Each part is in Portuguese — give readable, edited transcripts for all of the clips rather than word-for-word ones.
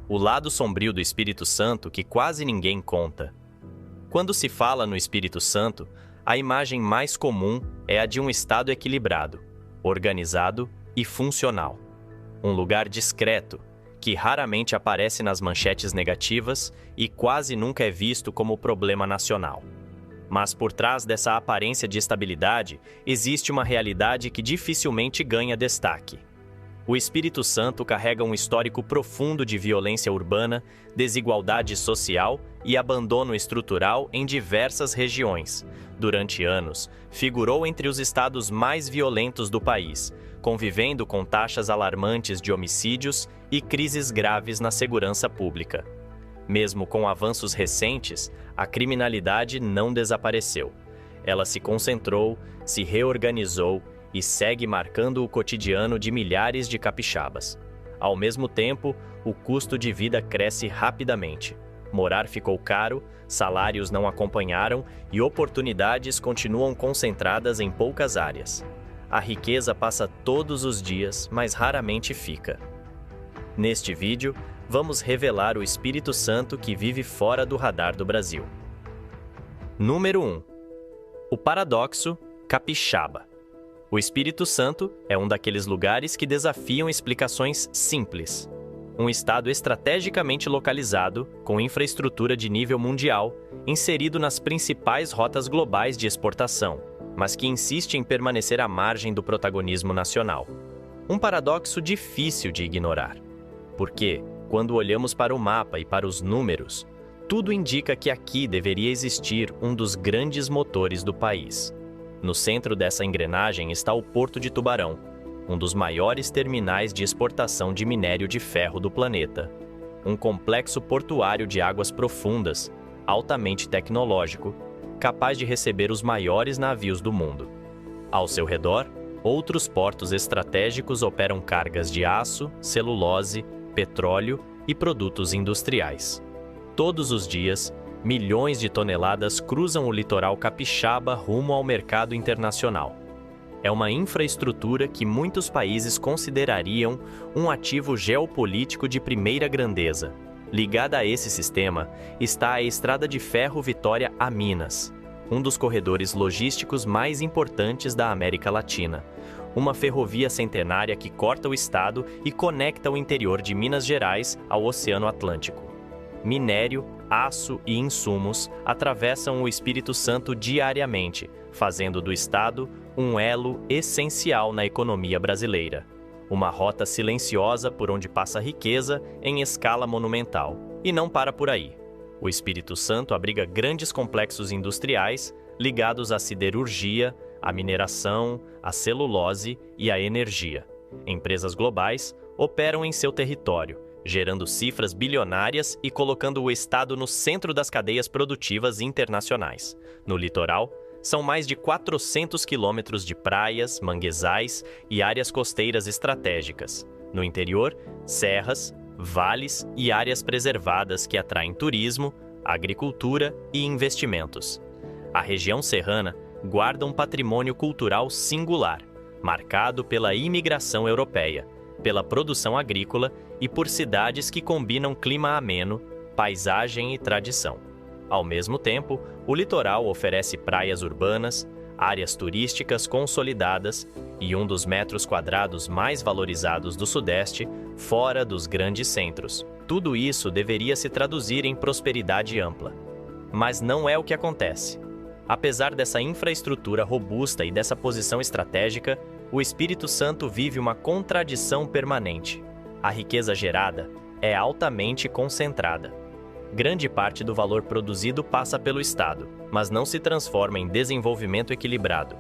o lado sombrio do Espírito Santo que quase ninguém conta. Quando se fala no Espírito Santo, a imagem mais comum é a de um estado equilibrado, organizado e funcional. Um lugar discreto, que raramente aparece nas manchetes negativas e quase nunca é visto como problema nacional. Mas por trás dessa aparência de estabilidade, existe uma realidade que dificilmente ganha destaque. O Espírito Santo carrega um histórico profundo de violência urbana, desigualdade social e abandono estrutural em diversas regiões. Durante anos, figurou entre os estados mais violentos do país, convivendo com taxas alarmantes de homicídios e crises graves na segurança pública. Mesmo com avanços recentes, a criminalidade não desapareceu. Ela se concentrou, se reorganizou e segue marcando o cotidiano de milhares de capixabas. Ao mesmo tempo, o custo de vida cresce rapidamente. Morar ficou caro, salários não acompanharam e oportunidades continuam concentradas em poucas áreas. A riqueza passa todos os dias, mas raramente fica. Neste vídeo, vamos revelar o Espírito Santo que vive fora do radar do Brasil. Número 1. O paradoxo capixaba. O Espírito Santo é um daqueles lugares que desafiam explicações simples. Um estado estrategicamente localizado, com infraestrutura de nível mundial, inserido nas principais rotas globais de exportação, mas que insiste em permanecer à margem do protagonismo nacional. Um paradoxo difícil de ignorar. Porque, quando olhamos para o mapa e para os números, tudo indica que aqui deveria existir um dos grandes motores do país. No centro dessa engrenagem está o Porto de Tubarão, um dos maiores terminais de exportação de minério de ferro do planeta. Um complexo portuário de águas profundas, altamente tecnológico, capaz de receber os maiores navios do mundo. Ao seu redor, outros portos estratégicos operam cargas de aço, celulose, petróleo e produtos industriais. Todos os dias, milhões de toneladas cruzam o litoral capixaba rumo ao mercado internacional. É uma infraestrutura que muitos países considerariam um ativo geopolítico de primeira grandeza. Ligada a esse sistema está a Estrada de Ferro Vitória a Minas, um dos corredores logísticos mais importantes da América Latina. Uma ferrovia centenária que corta o estado e conecta o interior de Minas Gerais ao Oceano Atlântico. Minério, aço e insumos atravessam o Espírito Santo diariamente, fazendo do estado um elo essencial na economia brasileira. Uma rota silenciosa por onde passa riqueza em escala monumental. E não para por aí. O Espírito Santo abriga grandes complexos industriais ligados à siderurgia, à mineração, à celulose e à energia. Empresas globais operam em seu território, gerando cifras bilionárias e colocando o estado no centro das cadeias produtivas internacionais. No litoral, são mais de 400 quilômetros de praias, manguezais e áreas costeiras estratégicas. No interior, serras, vales e áreas preservadas que atraem turismo, agricultura e investimentos. A região serrana guarda um patrimônio cultural singular, marcado pela imigração europeia, pela produção agrícola e por cidades que combinam clima ameno, paisagem e tradição. Ao mesmo tempo, o litoral oferece praias urbanas, áreas turísticas consolidadas e um dos metros quadrados mais valorizados do Sudeste, fora dos grandes centros. Tudo isso deveria se traduzir em prosperidade ampla. Mas não é o que acontece. Apesar dessa infraestrutura robusta e dessa posição estratégica, o Espírito Santo vive uma contradição permanente. A riqueza gerada é altamente concentrada. Grande parte do valor produzido passa pelo Estado, mas não se transforma em desenvolvimento equilibrado.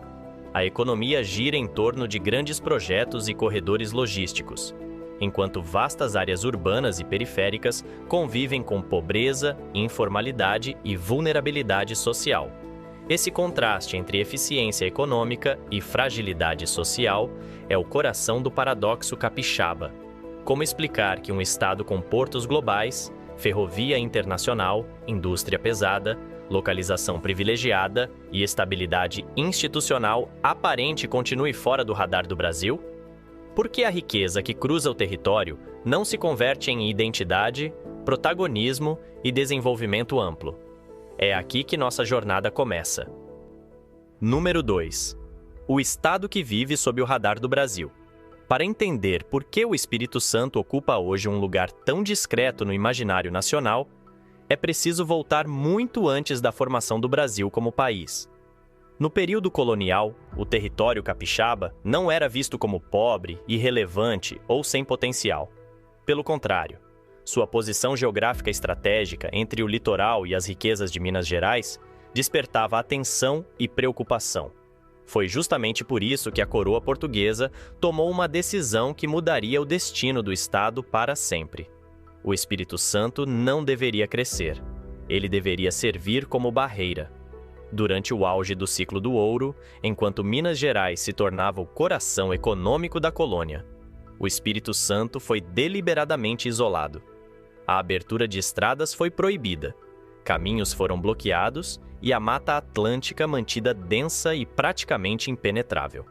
A economia gira em torno de grandes projetos e corredores logísticos, enquanto vastas áreas urbanas e periféricas convivem com pobreza, informalidade e vulnerabilidade social. Esse contraste entre eficiência econômica e fragilidade social é o coração do paradoxo capixaba. Como explicar que um estado com portos globais, ferrovia internacional, indústria pesada, localização privilegiada e estabilidade institucional aparente continue fora do radar do Brasil? Por que a riqueza que cruza o território não se converte em identidade, protagonismo e desenvolvimento amplo. É aqui que nossa jornada começa. Número 2. O estado que vive sob o radar do Brasil. Para entender por que o Espírito Santo ocupa hoje um lugar tão discreto no imaginário nacional, é preciso voltar muito antes da formação do Brasil como país. No período colonial, o território capixaba não era visto como pobre, irrelevante ou sem potencial. Pelo contrário, sua posição geográfica estratégica entre o litoral e as riquezas de Minas Gerais despertava atenção e preocupação. Foi justamente por isso que a coroa portuguesa tomou uma decisão que mudaria o destino do estado para sempre. O Espírito Santo não deveria crescer. Ele deveria servir como barreira. Durante o auge do ciclo do ouro, enquanto Minas Gerais se tornava o coração econômico da colônia, o Espírito Santo foi deliberadamente isolado. A abertura de estradas foi proibida, caminhos foram bloqueados e a Mata Atlântica mantida densa e praticamente impenetrável.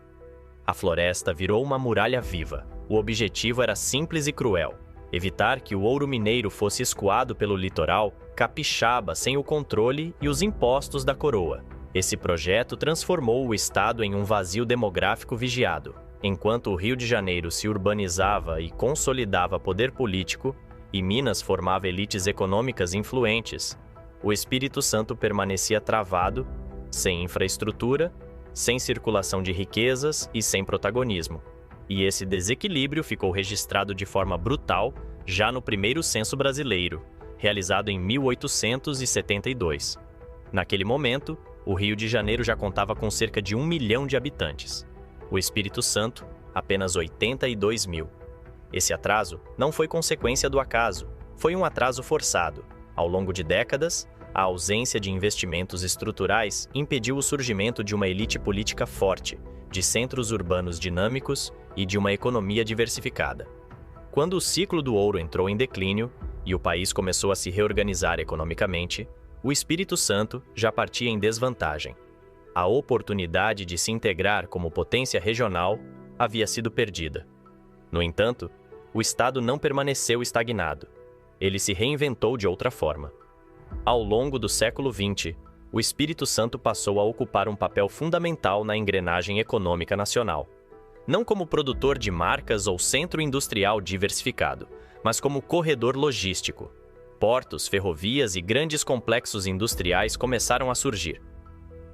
A floresta virou uma muralha viva. O objetivo era simples e cruel: evitar que o ouro mineiro fosse escoado pelo litoral capixaba sem o controle e os impostos da coroa. Esse projeto transformou o estado em um vazio demográfico vigiado. Enquanto o Rio de Janeiro se urbanizava e consolidava poder político, e Minas formava elites econômicas influentes, o Espírito Santo permanecia travado, sem infraestrutura, sem circulação de riquezas e sem protagonismo. E esse desequilíbrio ficou registrado de forma brutal já no primeiro censo brasileiro, realizado em 1872. Naquele momento, o Rio de Janeiro já contava com cerca de 1 milhão de habitantes. O Espírito Santo, apenas 82 mil. Esse atraso não foi consequência do acaso, foi um atraso forçado. Ao longo de décadas, a ausência de investimentos estruturais impediu o surgimento de uma elite política forte, de centros urbanos dinâmicos e de uma economia diversificada. Quando o ciclo do ouro entrou em declínio e o país começou a se reorganizar economicamente, o Espírito Santo já partia em desvantagem. A oportunidade de se integrar como potência regional havia sido perdida. No entanto, o Estado não permaneceu estagnado. Ele se reinventou de outra forma. Ao longo do século XX, o Espírito Santo passou a ocupar um papel fundamental na engrenagem econômica nacional. Não como produtor de marcas ou centro industrial diversificado, mas como corredor logístico. Portos, ferrovias e grandes complexos industriais começaram a surgir.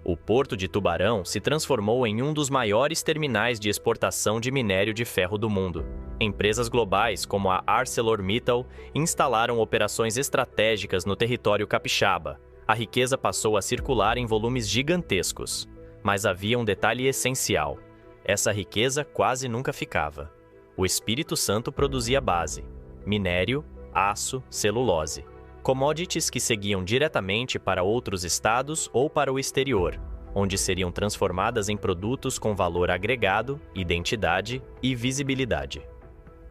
O Porto de Tubarão se transformou em um dos maiores terminais de exportação de minério de ferro do mundo. Empresas globais como a ArcelorMittal instalaram operações estratégicas no território capixaba. A riqueza passou a circular em volumes gigantescos. Mas havia um detalhe essencial: essa riqueza quase nunca ficava. O Espírito Santo produzia base: minério, aço, celulose. Commodities que seguiam diretamente para outros estados ou para o exterior, onde seriam transformadas em produtos com valor agregado, identidade e visibilidade.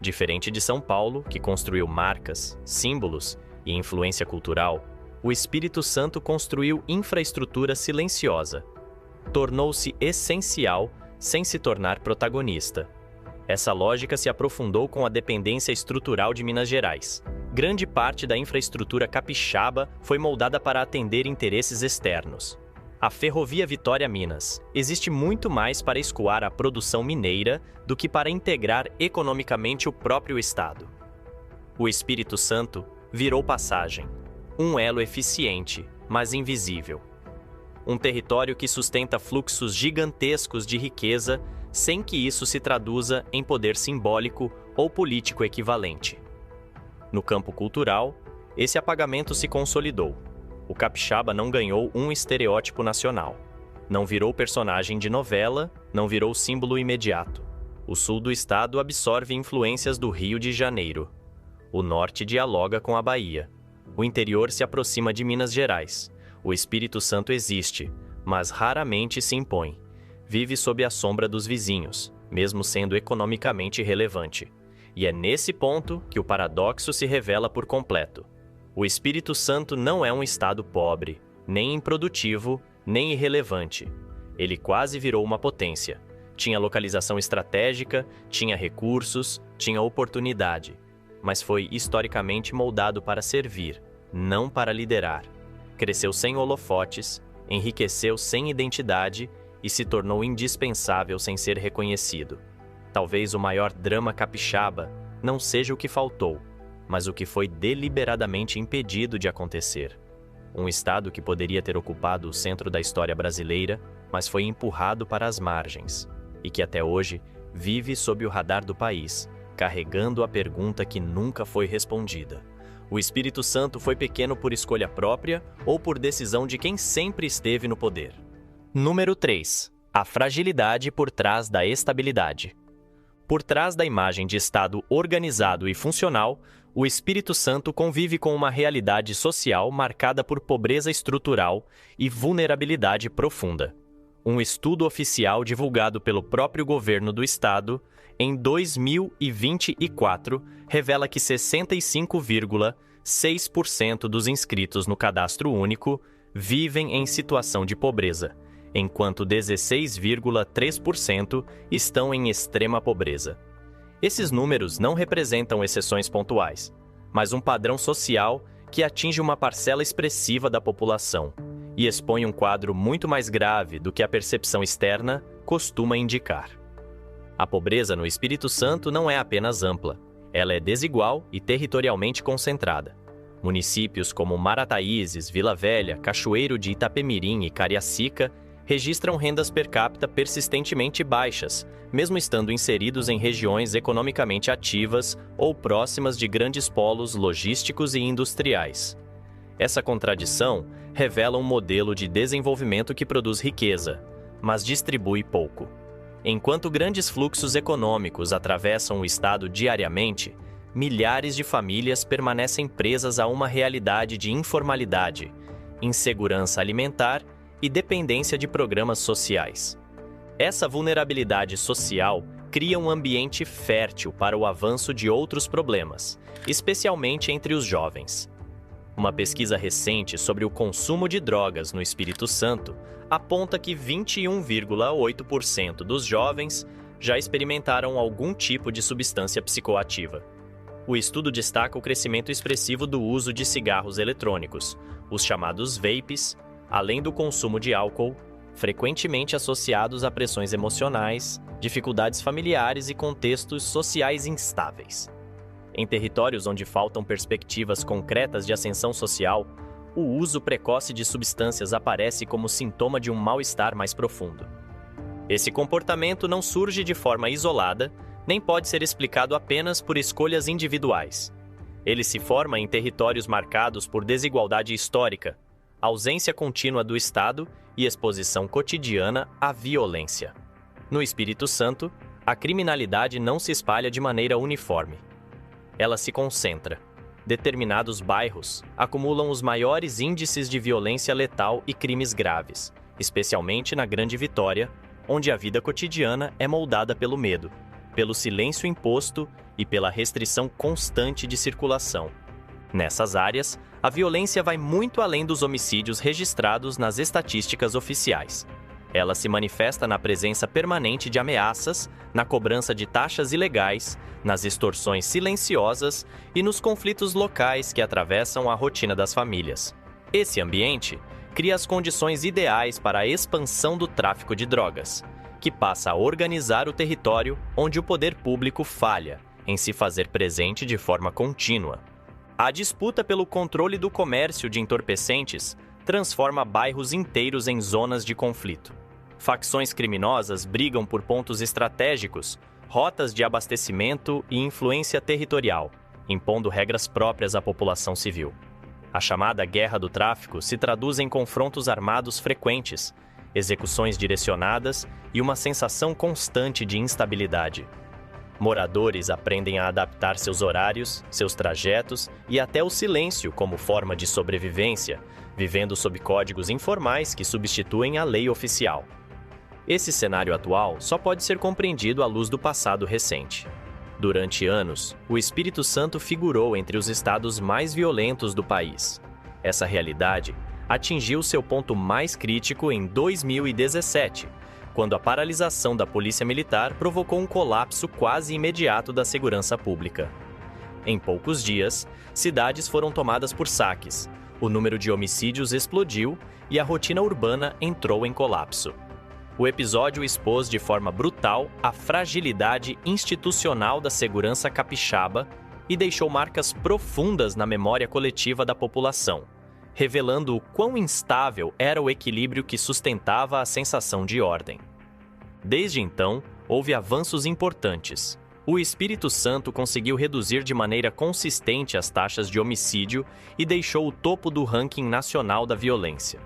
Diferente de São Paulo, que construiu marcas, símbolos e influência cultural, o Espírito Santo construiu infraestrutura silenciosa. Tornou-se essencial sem se tornar protagonista. Essa lógica se aprofundou com a dependência estrutural de Minas Gerais. Grande parte da infraestrutura capixaba foi moldada para atender interesses externos. A Ferrovia Vitória-Minas existe muito mais para escoar a produção mineira do que para integrar economicamente o próprio estado. O Espírito Santo virou passagem, um elo eficiente, mas invisível. Um território que sustenta fluxos gigantescos de riqueza sem que isso se traduza em poder simbólico ou político equivalente. No campo cultural, esse apagamento se consolidou. O capixaba não ganhou um estereótipo nacional. Não virou personagem de novela, não virou símbolo imediato. O sul do estado absorve influências do Rio de Janeiro. O norte dialoga com a Bahia. O interior se aproxima de Minas Gerais. O Espírito Santo existe, mas raramente se impõe. Vive sob a sombra dos vizinhos, mesmo sendo economicamente relevante. E é nesse ponto que o paradoxo se revela por completo. O Espírito Santo não é um estado pobre, nem improdutivo, nem irrelevante. Ele quase virou uma potência. Tinha localização estratégica, tinha recursos, tinha oportunidade. mas foi historicamente moldado para servir, não para liderar. Cresceu sem holofotes, enriqueceu sem identidade e se tornou indispensável sem ser reconhecido. Talvez o maior drama capixaba não seja o que faltou, mas o que foi deliberadamente impedido de acontecer. Um estado que poderia ter ocupado o centro da história brasileira, mas foi empurrado para as margens, e que até hoje vive sob o radar do país, carregando a pergunta que nunca foi respondida: o Espírito Santo foi pequeno por escolha própria ou por decisão de quem sempre esteve no poder? Número 3. A fragilidade por trás da estabilidade. Por trás da imagem de Estado organizado e funcional, o Espírito Santo convive com uma realidade social marcada por pobreza estrutural e vulnerabilidade profunda. Um estudo oficial divulgado pelo próprio governo do Estado, em 2024, revela que 65,6% dos inscritos no Cadastro Único vivem em situação de pobreza, enquanto 16,3% estão em extrema pobreza. Esses números não representam exceções pontuais, mas um padrão social que atinge uma parcela expressiva da população e expõe um quadro muito mais grave do que a percepção externa costuma indicar. A pobreza no Espírito Santo não é apenas ampla, ela é desigual e territorialmente concentrada. Municípios como Marataízes, Vila Velha, Cachoeiro de Itapemirim e Cariacica registram rendas per capita persistentemente baixas, mesmo estando inseridos em regiões economicamente ativas ou próximas de grandes polos logísticos e industriais. Essa contradição revela um modelo de desenvolvimento que produz riqueza, mas distribui pouco. Enquanto grandes fluxos econômicos atravessam o estado diariamente, milhares de famílias permanecem presas a uma realidade de informalidade, insegurança alimentar e dependência de programas sociais. Essa vulnerabilidade social cria um ambiente fértil para o avanço de outros problemas, especialmente entre os jovens. Uma pesquisa recente sobre o consumo de drogas no Espírito Santo aponta que 21,8% dos jovens já experimentaram algum tipo de substância psicoativa. O estudo destaca o crescimento expressivo do uso de cigarros eletrônicos, os chamados vapes, além do consumo de álcool, frequentemente associados a pressões emocionais, dificuldades familiares e contextos sociais instáveis. Em territórios onde faltam perspectivas concretas de ascensão social, o uso precoce de substâncias aparece como sintoma de um mal-estar mais profundo. Esse comportamento não surge de forma isolada, nem pode ser explicado apenas por escolhas individuais. Ele se forma em territórios marcados por desigualdade histórica, ausência contínua do Estado e exposição cotidiana à violência. No Espírito Santo, a criminalidade não se espalha de maneira uniforme. Ela se concentra. Determinados bairros acumulam os maiores índices de violência letal e crimes graves, especialmente na Grande Vitória, onde a vida cotidiana é moldada pelo medo, pelo silêncio imposto e pela restrição constante de circulação. Nessas áreas, a violência vai muito além dos homicídios registrados nas estatísticas oficiais. Ela se manifesta na presença permanente de ameaças, na cobrança de taxas ilegais, nas extorsões silenciosas e nos conflitos locais que atravessam a rotina das famílias. Esse ambiente cria as condições ideais para a expansão do tráfico de drogas, que passa a organizar o território onde o poder público falha em se fazer presente de forma contínua. A disputa pelo controle do comércio de entorpecentes transforma bairros inteiros em zonas de conflito. Facções criminosas brigam por pontos estratégicos, rotas de abastecimento e influência territorial, impondo regras próprias à população civil. A chamada guerra do tráfico se traduz em confrontos armados frequentes, execuções direcionadas e uma sensação constante de instabilidade. Moradores aprendem a adaptar seus horários, seus trajetos e até o silêncio como forma de sobrevivência, vivendo sob códigos informais que substituem a lei oficial. Esse cenário atual só pode ser compreendido à luz do passado recente. Durante anos, o Espírito Santo figurou entre os estados mais violentos do país. Essa realidade atingiu seu ponto mais crítico em 2017, quando a paralisação da Polícia Militar provocou um colapso quase imediato da segurança pública. Em poucos dias, cidades foram tomadas por saques, o número de homicídios explodiu e a rotina urbana entrou em colapso. O episódio expôs de forma brutal a fragilidade institucional da segurança capixaba e deixou marcas profundas na memória coletiva da população, revelando o quão instável era o equilíbrio que sustentava a sensação de ordem. Desde então, houve avanços importantes. O Espírito Santo conseguiu reduzir de maneira consistente as taxas de homicídio e deixou o topo do ranking nacional da violência.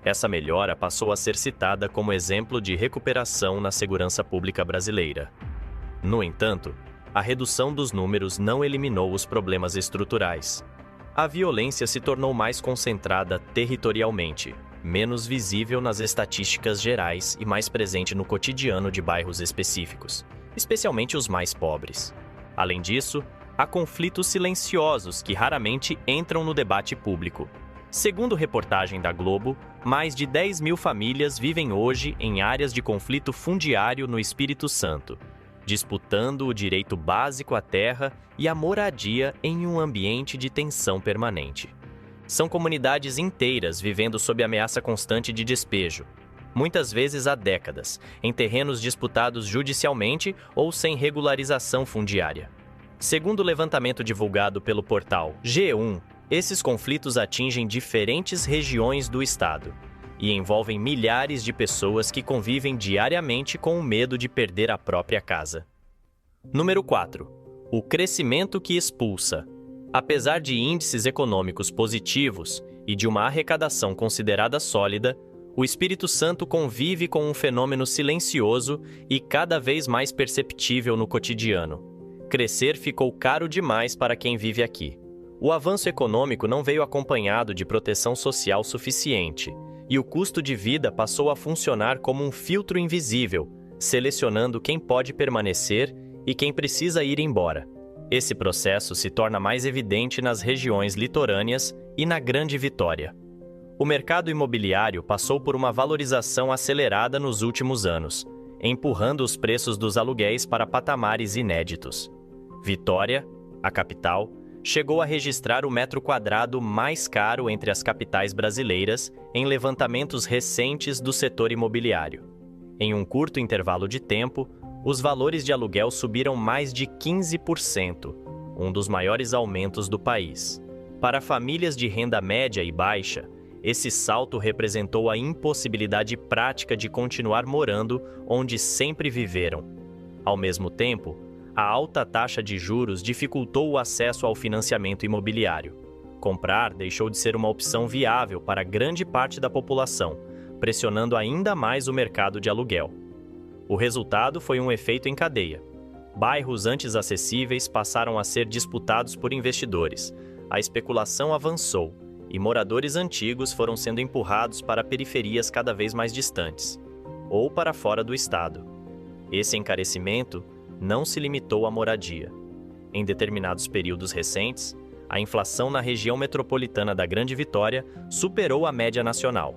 Essa melhora passou a ser citada como exemplo de recuperação na segurança pública brasileira. No entanto, a redução dos números não eliminou os problemas estruturais. A violência se tornou mais concentrada territorialmente, menos visível nas estatísticas gerais e mais presente no cotidiano de bairros específicos, especialmente os mais pobres. Além disso, há conflitos silenciosos que raramente entram no debate público. Segundo reportagem da Globo, mais de 10 mil famílias vivem hoje em áreas de conflito fundiário no Espírito Santo, disputando o direito básico à terra e à moradia em um ambiente de tensão permanente. São comunidades inteiras vivendo sob ameaça constante de despejo, muitas vezes há décadas, em terrenos disputados judicialmente ou sem regularização fundiária. Segundo o levantamento divulgado pelo portal G1, esses conflitos atingem diferentes regiões do estado e envolvem milhares de pessoas que convivem diariamente com o medo de perder a própria casa. Número 4. O crescimento que expulsa. Apesar de índices econômicos positivos e de uma arrecadação considerada sólida, o Espírito Santo convive com um fenômeno silencioso e cada vez mais perceptível no cotidiano. Crescer ficou caro demais para quem vive aqui. O avanço econômico não veio acompanhado de proteção social suficiente, e o custo de vida passou a funcionar como um filtro invisível, selecionando quem pode permanecer e quem precisa ir embora. Esse processo se torna mais evidente nas regiões litorâneas e na Grande Vitória. O mercado imobiliário passou por uma valorização acelerada nos últimos anos, empurrando os preços dos aluguéis para patamares inéditos. Vitória, a capital, chegou a registrar o metro quadrado mais caro entre as capitais brasileiras em levantamentos recentes do setor imobiliário. Em um curto intervalo de tempo, os valores de aluguel subiram mais de 15%, um dos maiores aumentos do país. Para famílias de renda média e baixa, esse salto representou a impossibilidade prática de continuar morando onde sempre viveram. Ao mesmo tempo, a alta taxa de juros dificultou o acesso ao financiamento imobiliário. Comprar deixou de ser uma opção viável para grande parte da população, pressionando ainda mais o mercado de aluguel. O resultado foi um efeito em cadeia. Bairros antes acessíveis passaram a ser disputados por investidores, a especulação avançou e moradores antigos foram sendo empurrados para periferias cada vez mais distantes, ou para fora do estado. Esse encarecimento não se limitou à moradia. Em determinados períodos recentes, a inflação na região metropolitana da Grande Vitória superou a média nacional.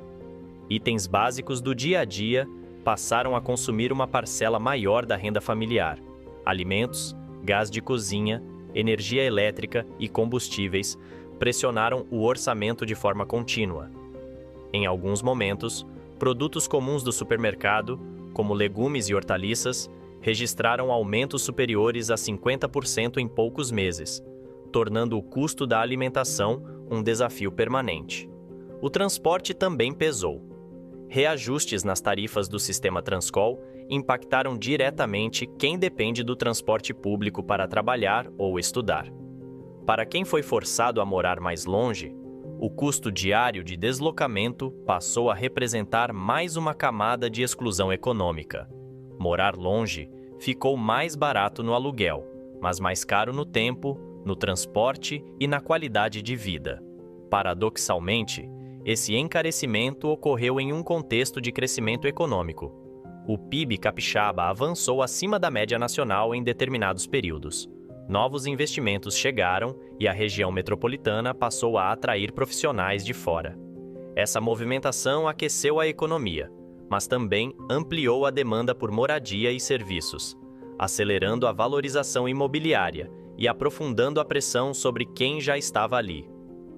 Itens básicos do dia a dia passaram a consumir uma parcela maior da renda familiar. Alimentos, gás de cozinha, energia elétrica e combustíveis pressionaram o orçamento de forma contínua. Em alguns momentos, produtos comuns do supermercado, como legumes e hortaliças, registraram aumentos superiores a 50% em poucos meses, tornando o custo da alimentação um desafio permanente. O transporte também pesou. Reajustes nas tarifas do sistema Transcol impactaram diretamente quem depende do transporte público para trabalhar ou estudar. Para quem foi forçado a morar mais longe, o custo diário de deslocamento passou a representar mais uma camada de exclusão econômica. Morar longe ficou mais barato no aluguel, mas mais caro no tempo, no transporte e na qualidade de vida. Paradoxalmente, esse encarecimento ocorreu em um contexto de crescimento econômico. O PIB capixaba avançou acima da média nacional em determinados períodos. Novos investimentos chegaram e a região metropolitana passou a atrair profissionais de fora. Essa movimentação aqueceu a economia, mas também ampliou a demanda por moradia e serviços, acelerando a valorização imobiliária e aprofundando a pressão sobre quem já estava ali.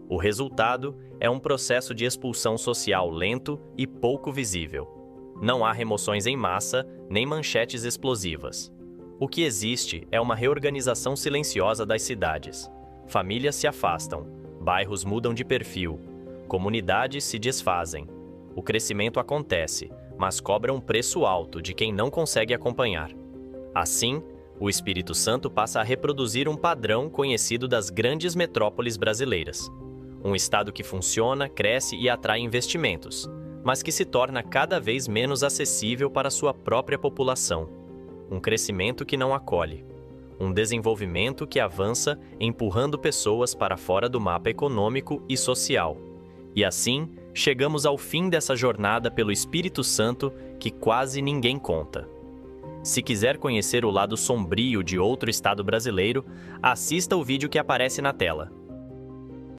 O resultado é um processo de expulsão social lento e pouco visível. Não há remoções em massa, nem manchetes explosivas. O que existe é uma reorganização silenciosa das cidades. Famílias se afastam, bairros mudam de perfil, comunidades se desfazem. O crescimento acontece, mas cobra um preço alto de quem não consegue acompanhar. Assim, o Espírito Santo passa a reproduzir um padrão conhecido das grandes metrópoles brasileiras. Um estado que funciona, cresce e atrai investimentos, mas que se torna cada vez menos acessível para sua própria população. Um crescimento que não acolhe. Um desenvolvimento que avança, empurrando pessoas para fora do mapa econômico e social. E assim, chegamos ao fim dessa jornada pelo Espírito Santo que quase ninguém conta. Se quiser conhecer o lado sombrio de outro estado brasileiro, assista o vídeo que aparece na tela.